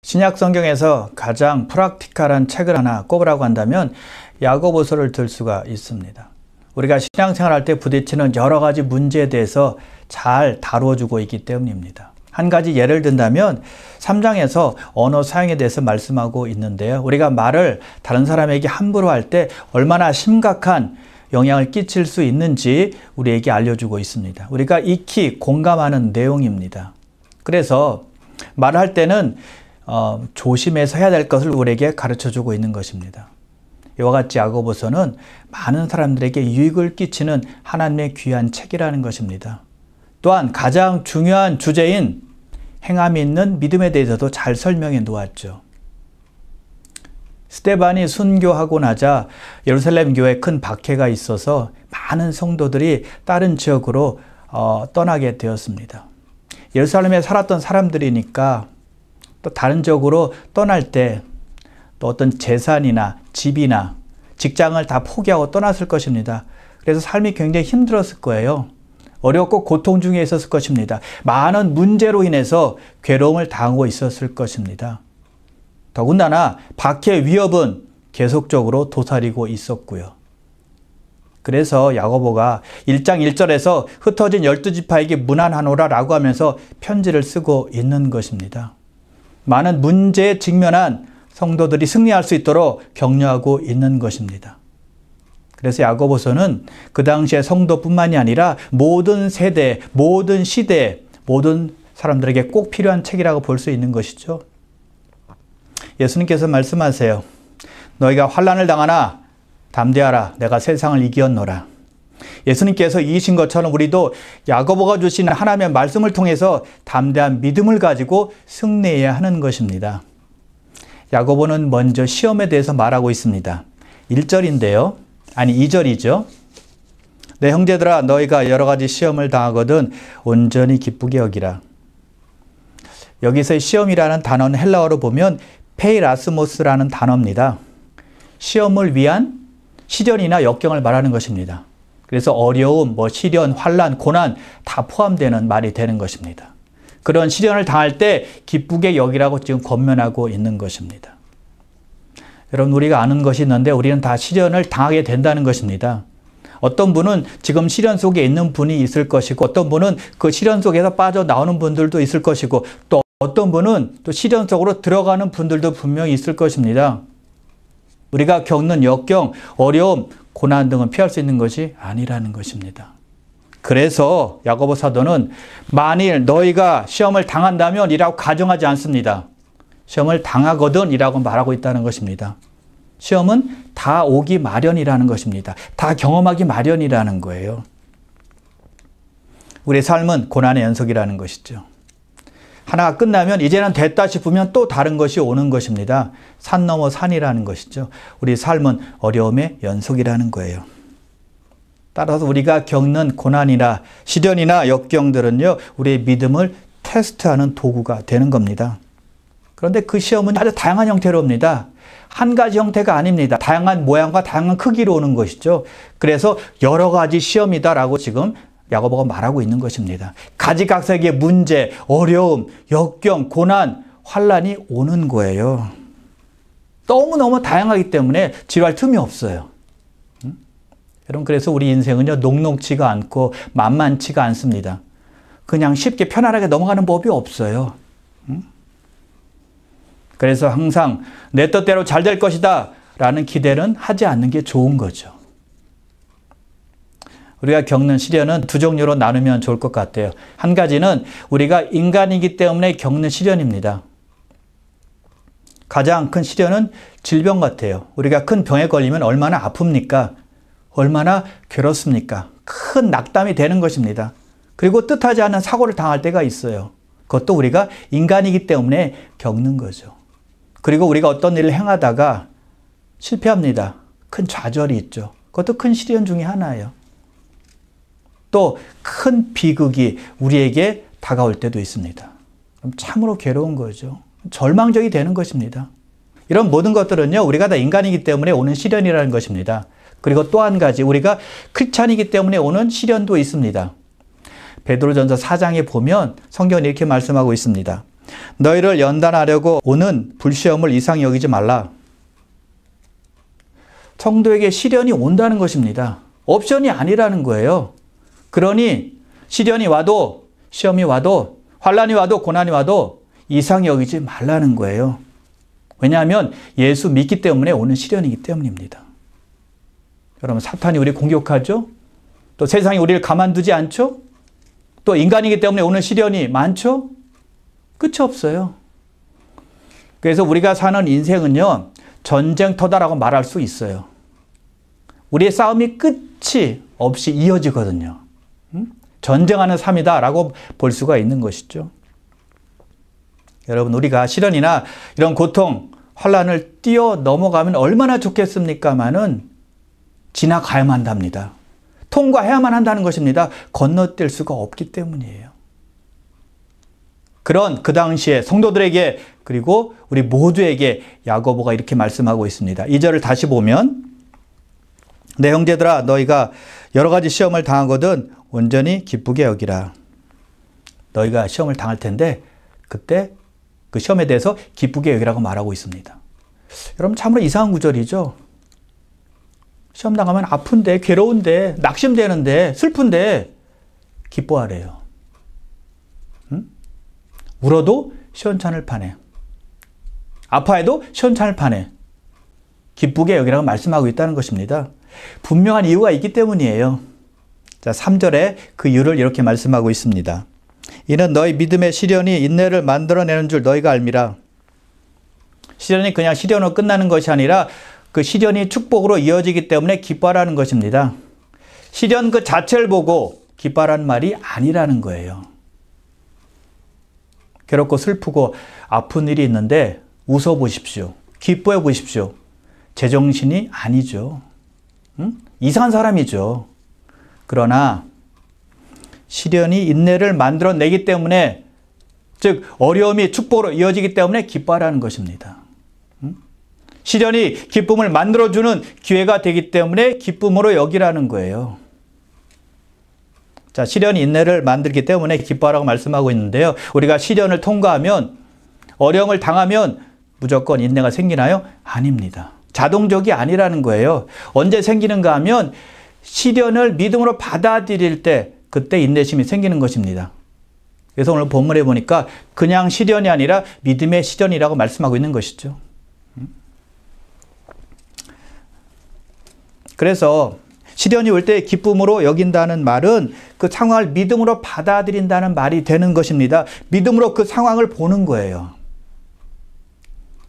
신약 성경에서 가장 프랙티컬한 책을 하나 꼽으라고 한다면 야고보서를 들 수가 있습니다. 우리가 신앙생활할 때 부딪히는 여러 가지 문제에 대해서 잘 다루어주고 있기 때문입니다. 한 가지 예를 든다면 3장에서 언어 사용에 대해서 말씀하고 있는데요. 우리가 말을 다른 사람에게 함부로 할 때 얼마나 심각한 영향을 끼칠 수 있는지 우리에게 알려주고 있습니다. 우리가 익히 공감하는 내용입니다. 그래서 말할 때는 조심해서 해야 될 것을 우리에게 가르쳐주고 있는 것입니다. 이와 같이 야고보서는 많은 사람들에게 유익을 끼치는 하나님의 귀한 책이라는 것입니다. 또한 가장 중요한 주제인 행함이 있는 믿음에 대해서도 잘 설명해 놓았죠. 스데반이 순교하고 나자 예루살렘 교회에 큰 박해가 있어서 많은 성도들이 다른 지역으로 떠나게 되었습니다. 예루살렘에 살았던 사람들이니까 또 다른 지역으로 떠날 때 또 어떤 재산이나 집이나 직장을 다 포기하고 떠났을 것입니다. 그래서 삶이 굉장히 힘들었을 거예요. 어렵고 고통 중에 있었을 것입니다. 많은 문제로 인해서 괴로움을 당하고 있었을 것입니다. 더군다나 박해 위협은 계속적으로 도사리고 있었고요. 그래서 야고보가 1장 1절에서 흩어진 12지파에게 문안하노라 라고 하면서 편지를 쓰고 있는 것입니다. 많은 문제에 직면한 성도들이 승리할 수 있도록 격려하고 있는 것입니다. 그래서 야고보서는 그 당시의 성도뿐만이 아니라 모든 세대, 모든 시대, 모든 사람들에게 꼭 필요한 책이라고 볼 수 있는 것이죠. 예수님께서 말씀하세요. 너희가 환난을 당하나 담대하라. 내가 세상을 이기었노라. 예수님께서 이기신 것처럼 우리도 야고보가 주신 하나님의 말씀을 통해서 담대한 믿음을 가지고 승리해야 하는 것입니다. 야고보는 먼저 시험에 대해서 말하고 있습니다. 1절인데요. 아니 2절이죠. 내 형제들아 너희가 여러 가지 시험을 당하거든 온전히 기쁘게 여기라. 여기서의 시험이라는 단어는 헬라어로 보면 페이라스모스라는 단어입니다. 시험을 위한 시련이나 역경을 말하는 것입니다. 그래서 어려움, 시련, 환난, 고난 다 포함되는 말이 되는 것입니다. 그런 시련을 당할 때 기쁘게 여기라고 지금 권면하고 있는 것입니다. 여러분 우리가 아는 것이 있는데 우리는 다 시련을 당하게 된다는 것입니다. 어떤 분은 지금 시련 속에 있는 분이 있을 것이고 어떤 분은 그 시련 속에서 빠져나오는 분들도 있을 것이고 또 어떤 분은 또 시련 속으로 들어가는 분들도 분명히 있을 것입니다. 우리가 겪는 역경, 어려움, 고난 등은 피할 수 있는 것이 아니라는 것입니다. 그래서 야고보 사도는 만일 너희가 시험을 당한다면 이라고 가정하지 않습니다. 시험을 당하거든 이라고 말하고 있다는 것입니다. 시험은 다 오기 마련이라는 것입니다. 다 경험하기 마련이라는 거예요. 우리의 삶은 고난의 연속이라는 것이죠. 하나가 끝나면 이제는 됐다 싶으면 또 다른 것이 오는 것입니다. 산 넘어 산이라는 것이죠. 우리 삶은 어려움의 연속이라는 거예요. 따라서 우리가 겪는 고난이나 시련이나 역경들은요, 우리의 믿음을 테스트하는 도구가 되는 겁니다. 그런데 그 시험은 아주 다양한 형태로 옵니다. 한 가지 형태가 아닙니다. 다양한 모양과 다양한 크기로 오는 것이죠. 그래서 여러 가지 시험이다라고 지금 야고보가 말하고 있는 것입니다. 가지각색의 문제, 어려움, 역경, 고난, 환난이 오는 거예요. 너무너무 다양하기 때문에 지루할 틈이 없어요. 여러분 그래서 우리 인생은요 녹록지가 않고 만만치가 않습니다. 그냥 쉽게 편안하게 넘어가는 법이 없어요. 그래서 항상 내 뜻대로 잘 될 것이다 라는 기대는 하지 않는 게 좋은 거죠. 우리가 겪는 시련은 두 종류로 나누면 좋을 것 같아요. 한 가지는 우리가 인간이기 때문에 겪는 시련입니다. 가장 큰 시련은 질병 같아요. 우리가 큰 병에 걸리면 얼마나 아픕니까? 얼마나 괴롭습니까? 큰 낙담이 되는 것입니다. 그리고 뜻하지 않은 사고를 당할 때가 있어요. 그것도 우리가 인간이기 때문에 겪는 거죠. 그리고 우리가 어떤 일을 행하다가 실패합니다. 큰 좌절이 있죠. 그것도 큰 시련 중에 하나예요. 또 큰 비극이 우리에게 다가올 때도 있습니다. 그럼 참으로 괴로운 거죠. 절망적이 되는 것입니다. 이런 모든 것들은요, 우리가 다 인간이기 때문에 오는 시련이라는 것입니다. 그리고 또 한 가지, 우리가 크리스찬이기 때문에 오는 시련도 있습니다. 베드로전서 4장에 보면 성경은 이렇게 말씀하고 있습니다. 너희를 연단하려고 오는 불시험을 이상히 여기지 말라. 성도에게 시련이 온다는 것입니다. 옵션이 아니라는 거예요. 그러니 시련이 와도, 시험이 와도, 환난이 와도, 고난이 와도 이상히 여기지 말라는 거예요. 왜냐하면 예수 믿기 때문에 오는 시련이기 때문입니다. 여러분, 사탄이 우리 공격하죠? 또 세상이 우리를 가만두지 않죠? 또 인간이기 때문에 오는 시련이 많죠? 끝이 없어요. 그래서 우리가 사는 인생은요, 전쟁터다라고 말할 수 있어요. 우리의 싸움이 끝이 없이 이어지거든요. 전쟁하는 삶이다라고 볼 수가 있는 것이죠. 여러분, 우리가 시련이나 이런 고통, 환난을 뛰어 넘어가면 얼마나 좋겠습니까마는 지나가야만 한답니다. 통과해야만 한다는 것입니다. 건너뛸 수가 없기 때문이에요. 그런 그 당시에 성도들에게 그리고 우리 모두에게 야고보가 이렇게 말씀하고 있습니다. 2절을 다시 보면 내 형제들아 너희가 여러 가지 시험을 당하거든 온전히 기쁘게 여기라. 너희가 시험을 당할 텐데 그때 그 시험에 대해서 기쁘게 여기라고 말하고 있습니다. 여러분, 참으로 이상한 구절이죠. 시험 당하면 아픈데, 괴로운데, 낙심되는데, 슬픈데 기뻐하래요. 울어도 시원찮을 판에, 아파해도 시원찮을 판에 기쁘게 여기라고 말씀하고 있다는 것입니다. 분명한 이유가 있기 때문이에요. 자, 3절에 그 이유를 이렇게 말씀하고 있습니다. 이는 너희 믿음의 시련이 인내를 만들어내는 줄 너희가 알미라. 시련이 그냥 시련으로 끝나는 것이 아니라 그 시련이 축복으로 이어지기 때문에 기뻐하라는 것입니다. 시련 그 자체를 보고 기뻐하라는 말이 아니라는 거예요. 괴롭고 슬프고 아픈 일이 있는데 웃어보십시오. 기뻐해 보십시오. 제정신이 아니죠. 이상한 사람이죠. 그러나 시련이 인내를 만들어내기 때문에, 즉 어려움이 축복으로 이어지기 때문에 기뻐하라는 것입니다. 시련이 기쁨을 만들어주는 기회가 되기 때문에 기쁨으로 여기라는 거예요. 자, 시련이 인내를 만들기 때문에 기뻐하라고 말씀하고 있는데요. 우리가 시련을 통과하면, 어려움을 당하면 무조건 인내가 생기나요? 아닙니다. 자동적이 아니라는 거예요. 언제 생기는가 하면 시련을 믿음으로 받아들일 때 그때 인내심이 생기는 것입니다. 그래서 오늘 본문에 보니까 그냥 시련이 아니라 믿음의 시련이라고 말씀하고 있는 것이죠. 그래서 시련이 올 때 기쁨으로 여긴다는 말은 그 상황을 믿음으로 받아들인다는 말이 되는 것입니다. 믿음으로 그 상황을 보는 거예요.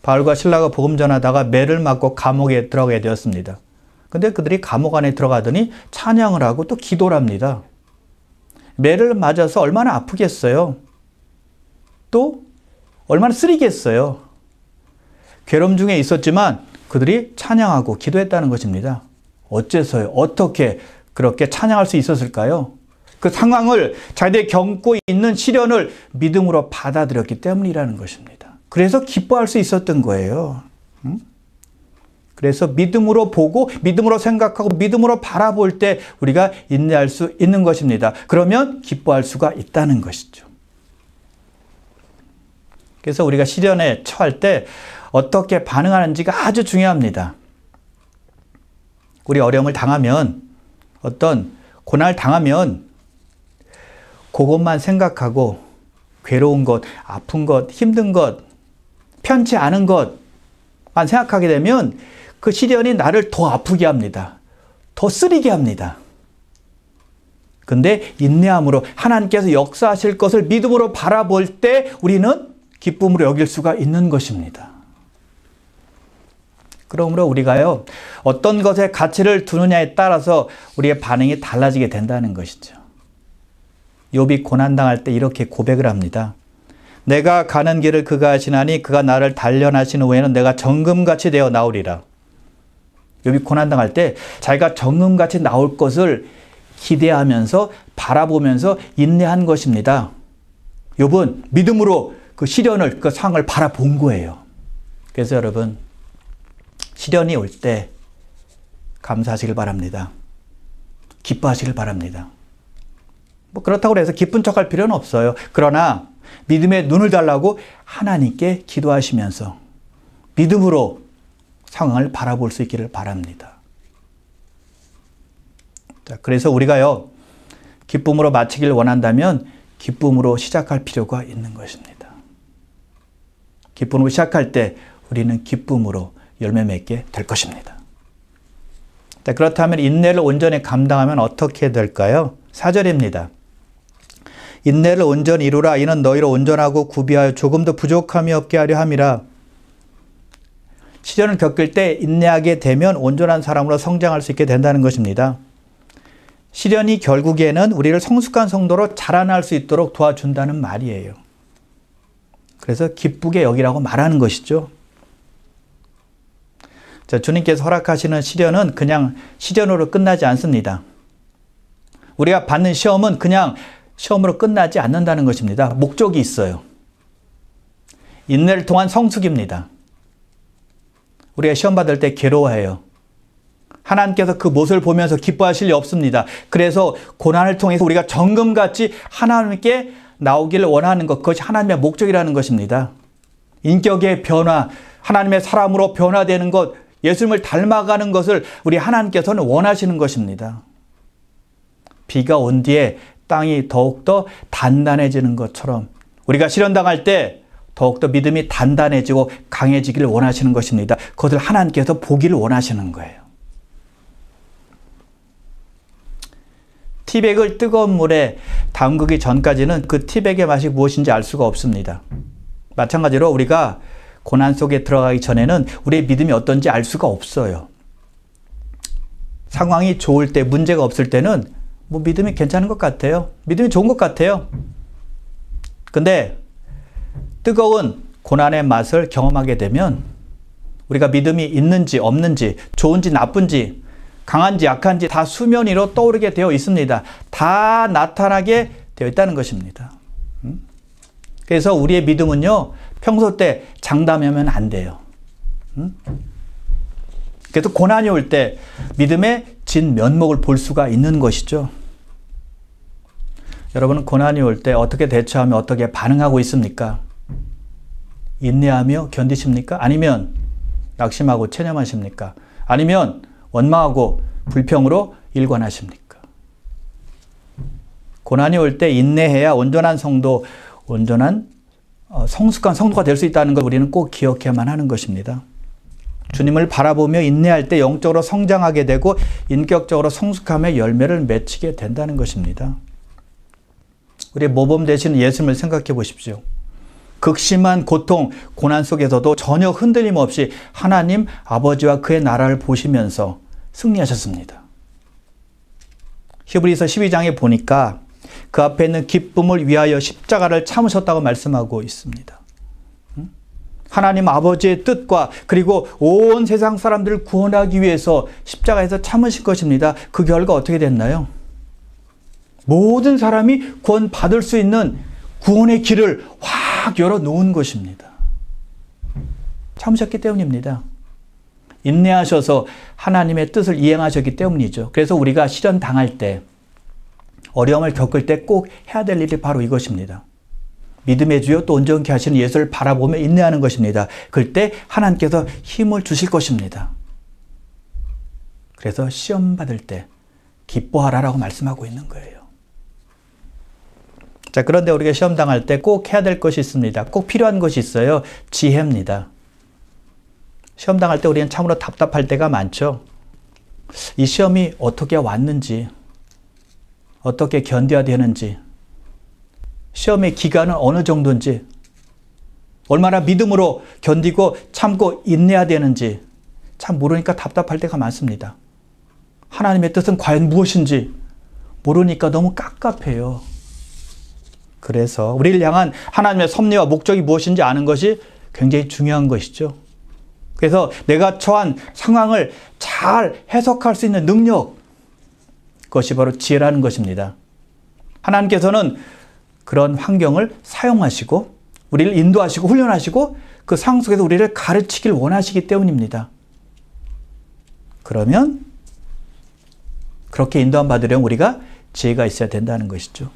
바울과 실라가 복음 전하다가 매를 맞고 감옥에 들어가게 되었습니다. 근데 그들이 감옥 안에 들어가더니 찬양을 하고 또 기도를 합니다. 매를 맞아서 얼마나 아프겠어요? 또 얼마나 쓰리겠어요? 괴로움 중에 있었지만 그들이 찬양하고 기도했다는 것입니다. 어째서요? 어떻게 그렇게 찬양할 수 있었을까요? 그 상황을 자기들이 겪고 있는 시련을 믿음으로 받아들였기 때문이라는 것입니다. 그래서 기뻐할 수 있었던 거예요. 그래서 믿음으로 보고 믿음으로 생각하고 믿음으로 바라볼 때 우리가 인내할 수 있는 것입니다. 그러면 기뻐할 수가 있다는 것이죠. 그래서 우리가 시련에 처할 때 어떻게 반응하는지가 아주 중요합니다. 우리 어려움을 당하면, 어떤 고난을 당하면 그것만 생각하고 괴로운 것, 아픈 것, 힘든 것, 편치 않은 것만 생각하게 되면 그 시련이 나를 더 아프게 합니다. 더 쓰리게 합니다. 근데 인내함으로 하나님께서 역사하실 것을 믿음으로 바라볼 때 우리는 기쁨으로 여길 수가 있는 것입니다. 그러므로 우리가요, 어떤 것에 가치를 두느냐에 따라서 우리의 반응이 달라지게 된다는 것이죠. 욥이 고난당할 때 이렇게 고백을 합니다. 내가 가는 길을 그가 아시나니 그가 나를 단련하신 후에는 내가 정금같이 되어 나오리라. 욥이 고난당할 때 자기가 정금같이 나올 것을 기대하면서 바라보면서 인내한 것입니다. 욥은 믿음으로 그 시련을, 그 상황을 바라본 거예요. 그래서 여러분, 시련이 올 때 감사하시길 바랍니다. 기뻐하시길 바랍니다. 뭐 그렇다고 해서 기쁜 척할 필요는 없어요. 그러나 믿음의 눈을 달라고 하나님께 기도하시면서 믿음으로 상황을 바라볼 수 있기를 바랍니다. 자, 그래서 우리가요, 기쁨으로 마치길 원한다면 기쁨으로 시작할 필요가 있는 것입니다. 기쁨으로 시작할 때 우리는 기쁨으로 열매 맺게 될 것입니다. 자, 그렇다면 인내를 온전히 감당하면 어떻게 될까요? 4절입니다. 인내를 온전히 이루라. 이는 너희를 온전하고 구비하여 조금도 부족함이 없게 하려 함이라. 시련을 겪을 때 인내하게 되면 온전한 사람으로 성장할 수 있게 된다는 것입니다. 시련이 결국에는 우리를 성숙한 성도로 자라날 수 있도록 도와준다는 말이에요. 그래서 기쁘게 여기라고 말하는 것이죠. 자, 주님께서 허락하시는 시련은 그냥 시련으로 끝나지 않습니다. 우리가 받는 시험은 그냥 시험으로 끝나지 않는다는 것입니다. 목적이 있어요. 인내를 통한 성숙입니다. 우리가 시험 받을 때 괴로워해요. 하나님께서 그 모습을 보면서 기뻐하실 리 없습니다. 그래서 고난을 통해서 우리가 정금같이 하나님께 나오기를 원하는 것, 그것이 하나님의 목적이라는 것입니다. 인격의 변화, 하나님의 사람으로 변화되는 것, 예수님을 닮아가는 것을 우리 하나님께서는 원하시는 것입니다. 비가 온 뒤에 땅이 더욱더 단단해지는 것처럼 우리가 시련당할 때 더욱더 믿음이 단단해지고 강해지기를 원하시는 것입니다. 그것을 하나님께서 보기를 원하시는 거예요. 티백을 뜨거운 물에 담그기 전까지는 그 티백의 맛이 무엇인지 알 수가 없습니다. 마찬가지로 우리가 고난 속에 들어가기 전에는 우리의 믿음이 어떤지 알 수가 없어요. 상황이 좋을 때, 문제가 없을 때는 뭐 믿음이 괜찮은 것 같아요. 믿음이 좋은 것 같아요. 근데 뜨거운 고난의 맛을 경험하게 되면 우리가 믿음이 있는지 없는지, 좋은지 나쁜지, 강한지 약한지 다 수면 위로 떠오르게 되어 있습니다. 다 나타나게 되어 있다는 것입니다. 그래서 우리의 믿음은요, 평소 때 장담하면 안 돼요. 그래서 고난이 올 때 믿음의 진면목을 볼 수가 있는 것이죠. 여러분은 고난이 올 때 어떻게 대처하며 어떻게 반응하고 있습니까? 인내하며 견디십니까? 아니면 낙심하고 체념하십니까? 아니면 원망하고 불평으로 일관하십니까? 고난이 올 때 인내해야 온전한 성도, 온전한 성숙한 성도가 될 수 있다는 걸 우리는 꼭 기억해야만 하는 것입니다. 주님을 바라보며 인내할 때 영적으로 성장하게 되고 인격적으로 성숙함의 열매를 맺히게 된다는 것입니다. 우리의 모범 되시는 예수님을 생각해 보십시오. 극심한 고통, 고난 속에서도 전혀 흔들림 없이 하나님 아버지와 그의 나라를 보시면서 승리하셨습니다. 히브리서 12장에 보니까 그 앞에 있는 기쁨을 위하여 십자가를 참으셨다고 말씀하고 있습니다. 하나님 아버지의 뜻과 그리고 온 세상 사람들을 구원하기 위해서 십자가에서 참으신 것입니다. 그 결과 어떻게 됐나요? 모든 사람이 구원받을 수 있는 구원의 길을 확 열어놓은 것입니다. 참으셨기 때문입니다. 인내하셔서 하나님의 뜻을 이행하셨기 때문이죠. 그래서 우리가 시련 당할 때, 어려움을 겪을 때 꼭 해야 될 일이 바로 이것입니다. 믿음의 주요 또 온전케 하시는 예수를 바라보며 인내하는 것입니다. 그때 하나님께서 힘을 주실 것입니다. 그래서 시험 받을 때 기뻐하라라고 말씀하고 있는 거예요. 자, 그런데 우리가 시험 당할 때 꼭 해야 될 것이 있습니다. 꼭 필요한 것이 있어요. 지혜입니다. 시험 당할 때 우리는 참으로 답답할 때가 많죠. 이 시험이 어떻게 왔는지, 어떻게 견뎌야 되는지, 시험의 기간은 어느 정도인지, 얼마나 믿음으로 견디고 참고 인내해야 되는지 참 모르니까 답답할 때가 많습니다. 하나님의 뜻은 과연 무엇인지 모르니까 너무 깝깝해요. 그래서 우리를 향한 하나님의 섭리와 목적이 무엇인지 아는 것이 굉장히 중요한 것이죠. 그래서 내가 처한 상황을 잘 해석할 수 있는 능력, 그것이 바로 지혜라는 것입니다. 하나님께서는 그런 환경을 사용하시고 우리를 인도하시고 훈련하시고 그 상황 속에서 우리를 가르치길 원하시기 때문입니다. 그러면 그렇게 인도함 받으려면 우리가 지혜가 있어야 된다는 것이죠.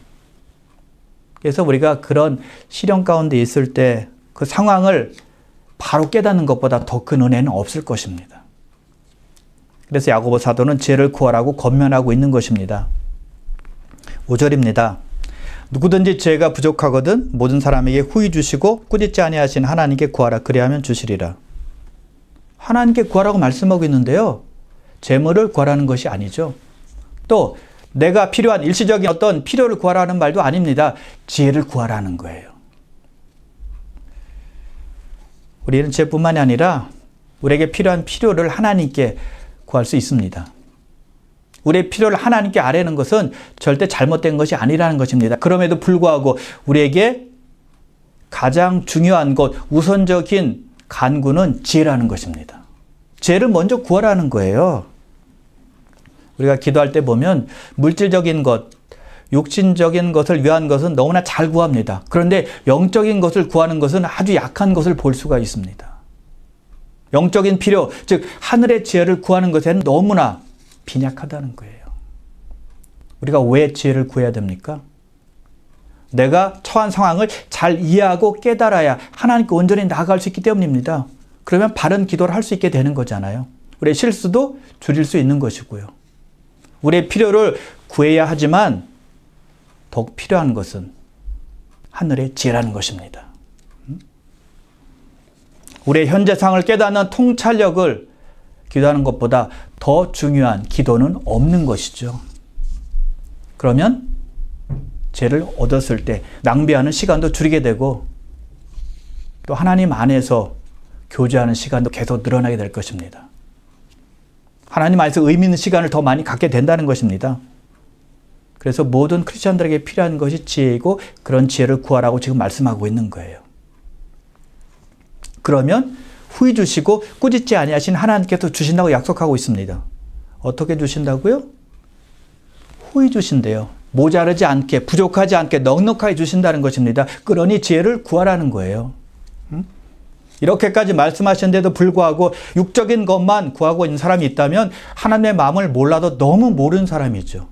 그래서 우리가 그런 시련 가운데 있을 때 그 상황을 바로 깨닫는 것보다 더 큰 은혜는 없을 것입니다. 그래서 야고보 사도는 죄를 구하라고 권면하고 있는 것입니다. 5절입니다. 누구든지 죄가 부족하거든 모든 사람에게 후히 주시고 꾸짖지 아니하신 하나님께 구하라 그리하면 주시리라. 하나님께 구하라고 말씀하고 있는데요. 재물을 구하라는 것이 아니죠. 또 내가 필요한 일시적인 어떤 필요를 구하라는 말도 아닙니다. 지혜를 구하라는 거예요. 우리는 죄뿐만이 아니라 우리에게 필요한 필요를 하나님께 구할 수 있습니다. 우리의 필요를 하나님께 아뢰는 것은 절대 잘못된 것이 아니라는 것입니다. 그럼에도 불구하고 우리에게 가장 중요한 것, 우선적인 간구는 지혜라는 것입니다. 지혜를 먼저 구하라는 거예요. 우리가 기도할 때 보면 물질적인 것, 육신적인 것을 위한 것은 너무나 잘 구합니다. 그런데 영적인 것을 구하는 것은 아주 약한 것을 볼 수가 있습니다. 영적인 필요, 즉 하늘의 지혜를 구하는 것에는 너무나 빈약하다는 거예요. 우리가 왜 지혜를 구해야 됩니까? 내가 처한 상황을 잘 이해하고 깨달아야 하나님께 온전히 나아갈 수 있기 때문입니다. 그러면 바른 기도를 할 수 있게 되는 거잖아요. 우리의 실수도 줄일 수 있는 것이고요. 우리의 필요를 구해야 하지만 더욱 필요한 것은 하늘의 지혜라는 것입니다. 우리의 현재 상황을 깨닫는 통찰력을 기도하는 것보다 더 중요한 기도는 없는 것이죠. 그러면 지혜를 얻었을 때 낭비하는 시간도 줄이게 되고 또 하나님 안에서 교제하는 시간도 계속 늘어나게 될 것입니다. 하나님 안에서 의미 있는 시간을 더 많이 갖게 된다는 것입니다. 그래서 모든 크리스천들에게 필요한 것이 지혜이고 그런 지혜를 구하라고 지금 말씀하고 있는 거예요. 그러면 후히 주시고 꾸짖지 아니하신 하나님께서 주신다고 약속하고 있습니다. 어떻게 주신다고요? 후히 주신대요. 모자르지 않게, 부족하지 않게 넉넉하게 주신다는 것입니다. 그러니 지혜를 구하라는 거예요. 이렇게까지 말씀하셨는데도 불구하고 육적인 것만 구하고 있는 사람이 있다면 하나님의 마음을 몰라도 너무 모르는 사람이죠.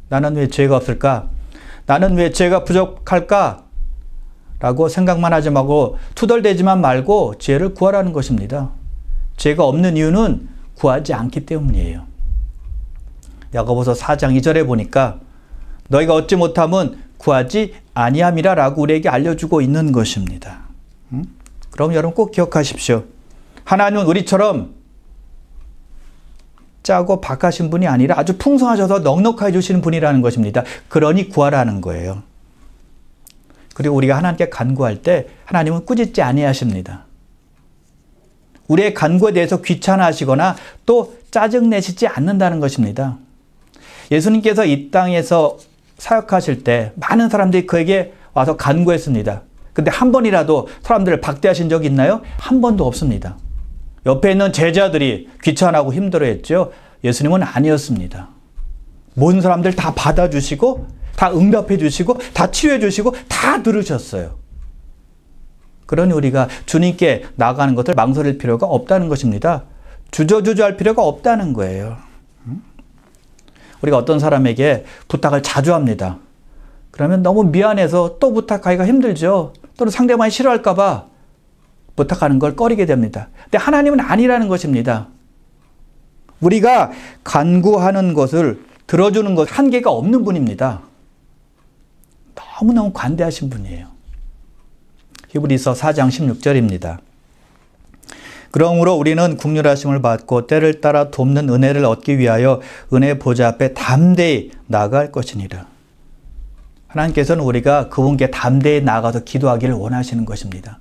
나는 왜 죄가 없을까? 나는 왜 죄가 부족할까? 라고 생각만 하지 말고 투덜대지만 말고 지혜를 구하라는 것입니다. 죄가 없는 이유는 구하지 않기 때문이에요. 야고보서 4장 2절에 보니까 너희가 얻지 못함은 구하지 아니함이라 라고 우리에게 알려주고 있는 것입니다. 그럼 여러분 꼭 기억하십시오. 하나님은 우리처럼 짜고 박하신 분이 아니라 아주 풍성하셔서 넉넉하게 주시는 분이라는 것입니다. 그러니 구하라는 거예요. 그리고 우리가 하나님께 간구할 때 하나님은 꾸짖지 아니하십니다. 우리의 간구에 대해서 귀찮아하시거나 또 짜증내시지 않는다는 것입니다. 예수님께서 이 땅에서 사역하실 때 많은 사람들이 그에게 와서 간구했습니다. 근데 한 번이라도 사람들을 박대하신 적이 있나요? 한 번도 없습니다. 옆에 있는 제자들이 귀찮아하고 힘들어했죠. 예수님은 아니었습니다. 모든 사람들 다 받아주시고 다 응답해 주시고 다 치유해 주시고 다 들으셨어요. 그러니 우리가 주님께 나아가는 것을 망설일 필요가 없다는 것입니다. 주저주저할 필요가 없다는 거예요. 우리가 어떤 사람에게 부탁을 자주 합니다. 그러면 너무 미안해서 또 부탁하기가 힘들죠. 또는 상대방이 싫어할까 봐 부탁하는 걸 꺼리게 됩니다. 근데 하나님은 아니라는 것입니다. 우리가 간구하는 것을 들어주는 것 한계가 없는 분입니다. 너무너무 관대하신 분이에요. 히브리서 4장 16절입니다. 그러므로 우리는 긍휼하심을 받고 때를 따라 돕는 은혜를 얻기 위하여 은혜 보좌 앞에 담대히 나아갈 것이니라. 하나님께서는 우리가 그분께 담대히 나아가서 기도하기를 원하시는 것입니다.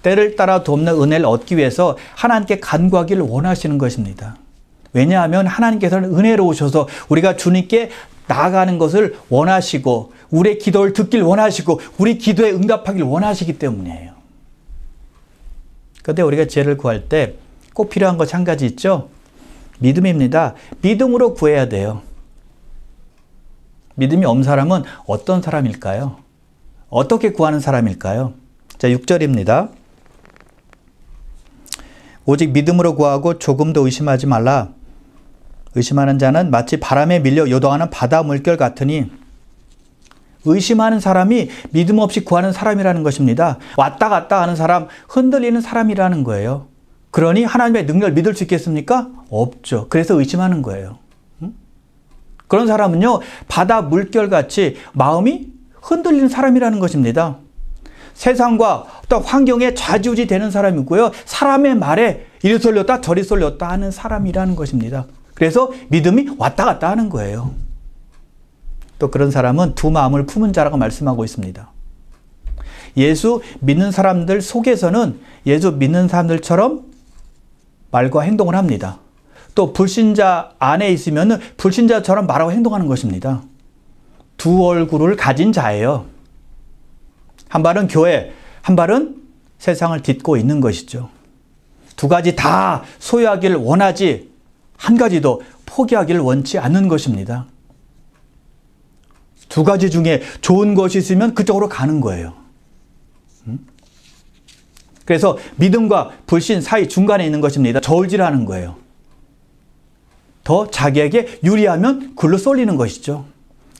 때를 따라 돕는 은혜를 얻기 위해서 하나님께 간구하기를 원하시는 것입니다. 왜냐하면 하나님께서는 은혜로우셔서 우리가 주님께 나아가는 것을 원하시고 우리의 기도를 듣길 원하시고 우리 기도에 응답하길 원하시기 때문이에요. 그런데 우리가 지혜를 구할 때 꼭 필요한 것이 한 가지 있죠. 믿음입니다. 믿음으로 구해야 돼요. 믿음이 없는 사람은 어떤 사람일까요? 어떻게 구하는 사람일까요? 자, 6절입니다. 오직 믿음으로 구하고 조금도 의심하지 말라. 의심하는 자는 마치 바람에 밀려 요동하는 바다 물결 같으니 의심하는 사람이 믿음 없이 구하는 사람이라는 것입니다. 왔다 갔다 하는 사람, 흔들리는 사람이라는 거예요. 그러니 하나님의 능력을 믿을 수 있겠습니까? 없죠. 그래서 의심하는 거예요. 그런 사람은요, 바다 물결같이 마음이 흔들리는 사람이라는 것입니다. 세상과 어떤 환경에 좌지우지 되는 사람이고요. 사람의 말에 이리 쏠렸다 저리 쏠렸다 하는 사람이라는 것입니다. 그래서 믿음이 왔다 갔다 하는 거예요. 또 그런 사람은 두 마음을 품은 자라고 말씀하고 있습니다. 예수 믿는 사람들 속에서는 예수 믿는 사람들처럼 말과 행동을 합니다. 또 불신자 안에 있으면 불신자처럼 말하고 행동하는 것입니다. 두 얼굴을 가진 자예요. 한 발은 교회, 한 발은 세상을 딛고 있는 것이죠. 두 가지 다 소유하기를 원하지 한 가지도 포기하기를 원치 않는 것입니다. 두 가지 중에 좋은 것이 있으면 그쪽으로 가는 거예요. 그래서 믿음과 불신 사이 중간에 있는 것입니다. 저울질하는 거예요. 더 자기에게 유리하면 글로 쏠리는 것이죠.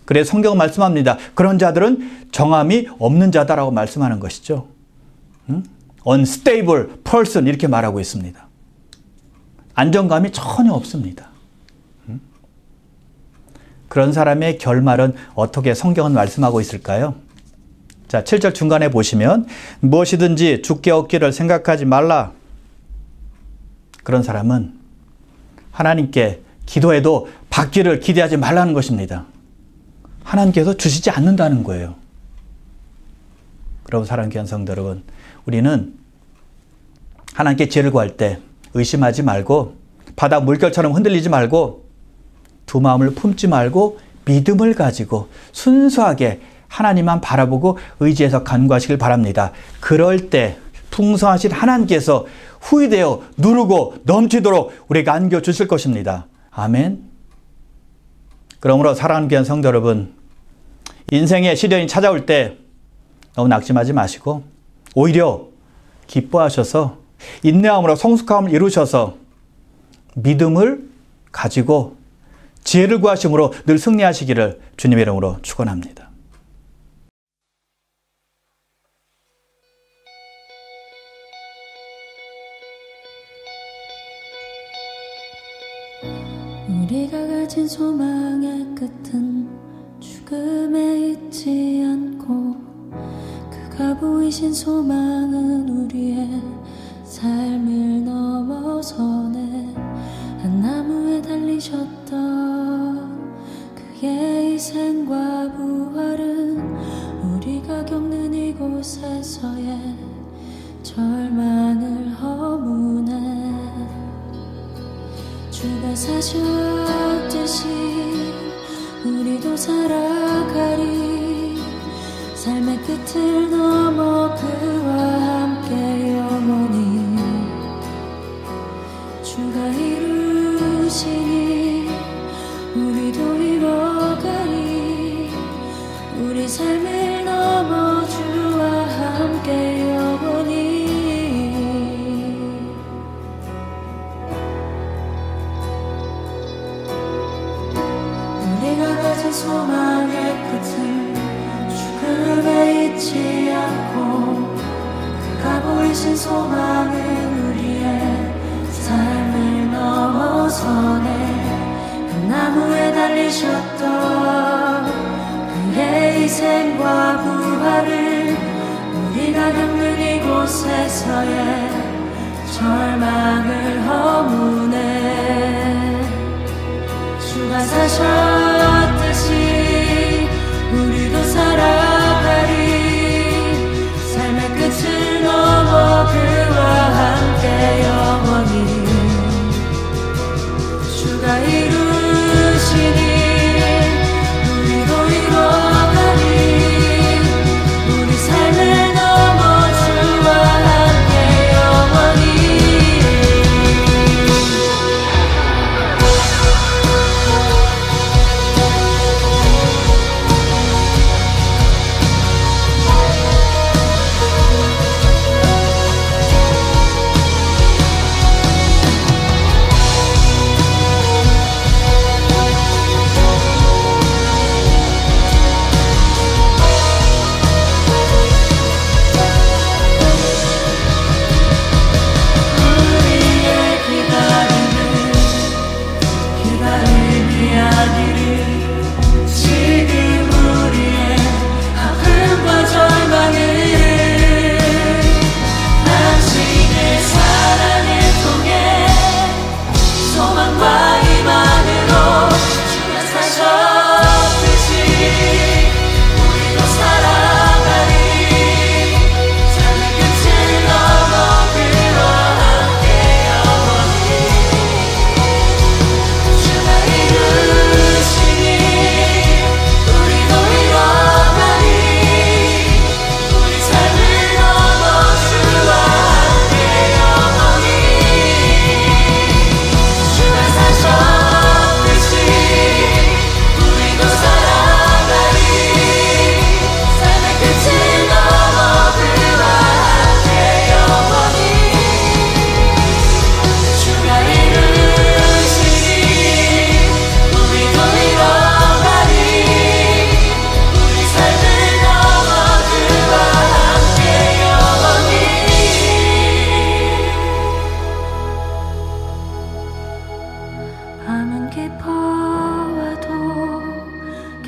그래서 성경은 말씀합니다. 그런 자들은 정함이 없는 자다라고 말씀하는 것이죠. unstable person 이렇게 말하고 있습니다. 안정감이 전혀 없습니다. 그런 사람의 결말은 어떻게 성경은 말씀하고 있을까요? 자, 7절 중간에 보시면 무엇이든지 주께 얻기를 생각하지 말라. 그런 사람은 하나님께 기도해도 받기를 기대하지 말라는 것입니다. 하나님께서 주시지 않는다는 거예요. 그럼 사랑하는 귀한 성도 여러분, 우리는 하나님께 지혜를 구할 때 의심하지 말고 바다 물결처럼 흔들리지 말고 두 마음을 품지 말고 믿음을 가지고 순수하게 하나님만 바라보고 의지해서 간구하시길 바랍니다. 그럴 때 풍성하신 하나님께서 후히되어 누르고 넘치도록 우리에게 안겨주실 것입니다. 아멘. 그러므로 사랑하는 귀한 성도 여러분, 인생의 시련이 찾아올 때 너무 낙심하지 마시고 오히려 기뻐하셔서 인내함으로 성숙함을 이루셔서 믿음을 가지고 지혜를 구하심으로 늘 승리하시기를 주님의 이름으로 축원합니다. 우리가 가진 소망의 끝은 죽음에 있지 않고 그가 보이신 소망은 우리의 삶을 넘어서네. 한 나무에 달리셨던 그의 희생과 부활은 우리가 겪는 이곳에서의 절망을 허무네. 주가 사셨듯이 우리도 살아가리. 삶의 끝을 넘어 그와 함께 영원히 주가 이루시니 우리도 이뤄가리. 우리 삶을 넘어 주와 함께 영원히. 우리가 가진 소망의 끝을 죽음에 있지 않고 그가 보이신 소망은 우리의 삶을 넘어서네. 한 나무에 달리셨던 그의 희생과 부활을 우리가 겪는 이곳에서의 절망을 허무네. 주가 사셨듯이 우리도 살아가리. 삶의 끝을 넘어 그와 함께 영원히 주가 이루시니 우리도 이뤄가리. 우리 삶을 넘어 주와 함께 영원히.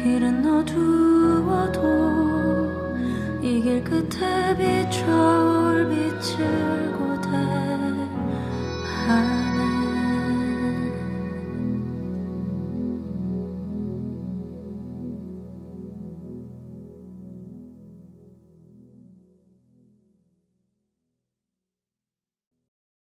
길은 어두워도 이 길 끝에 비춰올 빛을 고대하